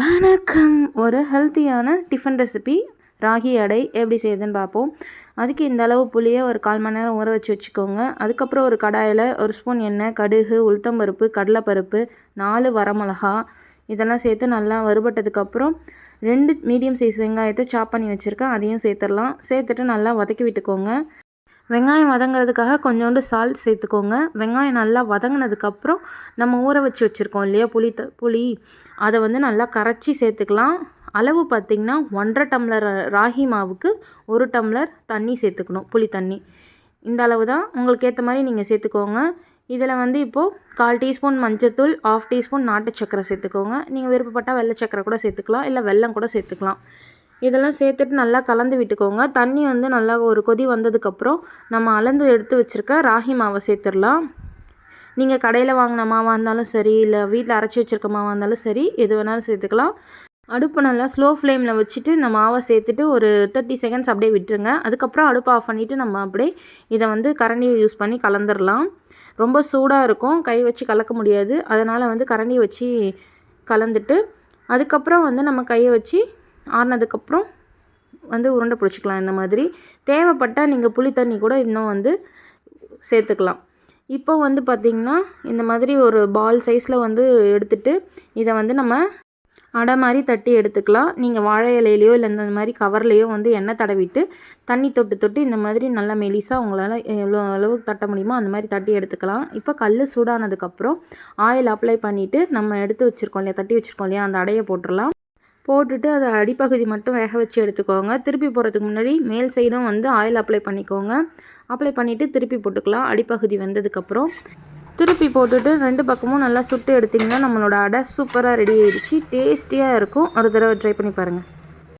வணக்கம். ஒரு ஹெல்த்தியான டிஃபன் ரெசிபி ராகி அடை எப்படி செய்யுதுன்னு பார்ப்போம். அதுக்கு இந்த அளவு புளியை ஒரு 1/4 மணி நேரம் ஊற வச்சுக்கோங்க. அதுக்கப்புறம் ஒரு கடாயில் 1 ஸ்பூன் எண்ணெய், கடுகு, உளுத்தம்பருப்பு, கடலைப்பருப்பு, 4 வரமிளகா இதெல்லாம் சேர்த்து நல்லா வறுபட்டதுக்கப்புறம் 2 மீடியம் சைஸ் வெங்காயத்தை சாப் பண்ணி வச்சுருக்கேன், அதையும் சேர்த்துடலாம். சேர்த்துட்டு நல்லா வதக்கி விட்டுக்கோங்க. வெங்காயம் வதங்கிறதுக்காக கொஞ்சோண்டு சால்ட் சேர்த்துக்கோங்க. வெங்காயம் நல்லா வதங்கினதுக்கப்புறம் நம்ம ஊற வச்சுருக்கோம் இல்லையா புளி, அதை நல்லா கரைச்சி சேர்த்துக்கலாம். அளவு பார்த்திங்கன்னா 1.5 டம்ளர் ராகி மாவுக்கு 1 டம்ளர் தண்ணி சேர்த்துக்கணும், புளி தண்ணி. இந்த அளவு தான், உங்களுக்கு ஏற்ற மாதிரி நீங்கள் சேர்த்துக்கோங்க. இதில் இப்போது 1/4 டீஸ்பூன் மஞ்சள்தூள், 1/2 டீஸ்பூன் நாட்டு சக்கரை சேர்த்துக்கோங்க. நீங்கள் விருப்பப்பட்டால் வெள்ளை சக்கரை கூட சேர்த்துக்கலாம், இல்லை வெல்லம் கூட சேர்த்துக்கலாம். இதெல்லாம் சேர்த்துட்டு நல்லா கலந்து விட்டுக்கோங்க. தண்ணி நல்லா ஒரு கொதி வந்ததுக்கப்புறம் நம்ம அளந்து எடுத்து வச்சுருக்க ராகி மாவை சேர்த்துடலாம். நீங்கள் கடையில் வாங்கின மாவாக இருந்தாலும் சரி, இல்லை வீட்டில் அரைச்சி வச்சுருக்க மாவாக இருந்தாலும் சரி, எது வேணாலும் சேர்த்துக்கலாம். அடுப்பு நல்லா ஸ்லோ ஃப்ளேமில் வச்சுட்டு இந்த மாவை சேர்த்துட்டு ஒரு 30 செகண்ட்ஸ் அப்படியே விட்டுருங்க. அதுக்கப்புறம் அடுப்பு ஆஃப் பண்ணிவிட்டு நம்ம அப்படியே இதை கரண்டியை யூஸ் பண்ணி கலந்துடலாம். ரொம்ப சூடாக இருக்கும், கை வச்சு கலக்க முடியாது. அதனால் கரண்டியை வச்சு கலந்துட்டு அதுக்கப்புறம் நம்ம கையை வச்சு ஆறுனதுக்கப்புறம் உருண்டை பிடிச்சிக்கலாம். இந்த மாதிரி தேவைப்பட்டால் நீங்கள் புளி தண்ணி கூட இன்னும் சேர்த்துக்கலாம். இப்போ பார்த்திங்கன்னா இந்த மாதிரி ஒரு பால் சைஸில் எடுத்துகிட்டு இதை நம்ம அடை மாதிரி தட்டி எடுத்துக்கலாம். நீங்கள் வாழை இலையிலையோ இல்லை இந்த மாதிரி கவர்லேயோ எண்ணெய் தடவிட்டு தண்ணி தொட்டு இந்த மாதிரி நல்லா மெலிசாக உங்களால் எவ்வளோ அளவுக்கு தட்ட முடியுமோ அந்த மாதிரி தட்டி எடுத்துக்கலாம். இப்போ கல் சூடானதுக்கப்புறம் ஆயில் அப்ளை பண்ணிவிட்டு நம்ம எடுத்து வச்சுருக்கோம் இல்லையா, தட்டி வச்சுருக்கோம் இல்லையா, அந்த அடையை போட்டுடலாம். போட்டுட்டு அதை அடிப்பகுதி மட்டும் வேக வச்சு எடுத்துக்கோங்க. திருப்பி போடுறதுக்கு முன்னாடி மேல் சைடும் ஆயில் அப்ளை பண்ணிக்கோங்க. அப்ளை பண்ணிவிட்டு திருப்பி போட்டுக்கலாம். அடிப்பகுதி வெந்ததுக்கப்புறம் திருப்பி போட்டுட்டு 2 பக்கமும் நல்லா சுட்டு எடுத்திங்கன்னா நம்மளோட அடை சூப்பராக ரெடி ஆகிடுச்சு. டேஸ்டியாக இருக்கும். ஒரு தடவை ட்ரை பண்ணி பாருங்கள்.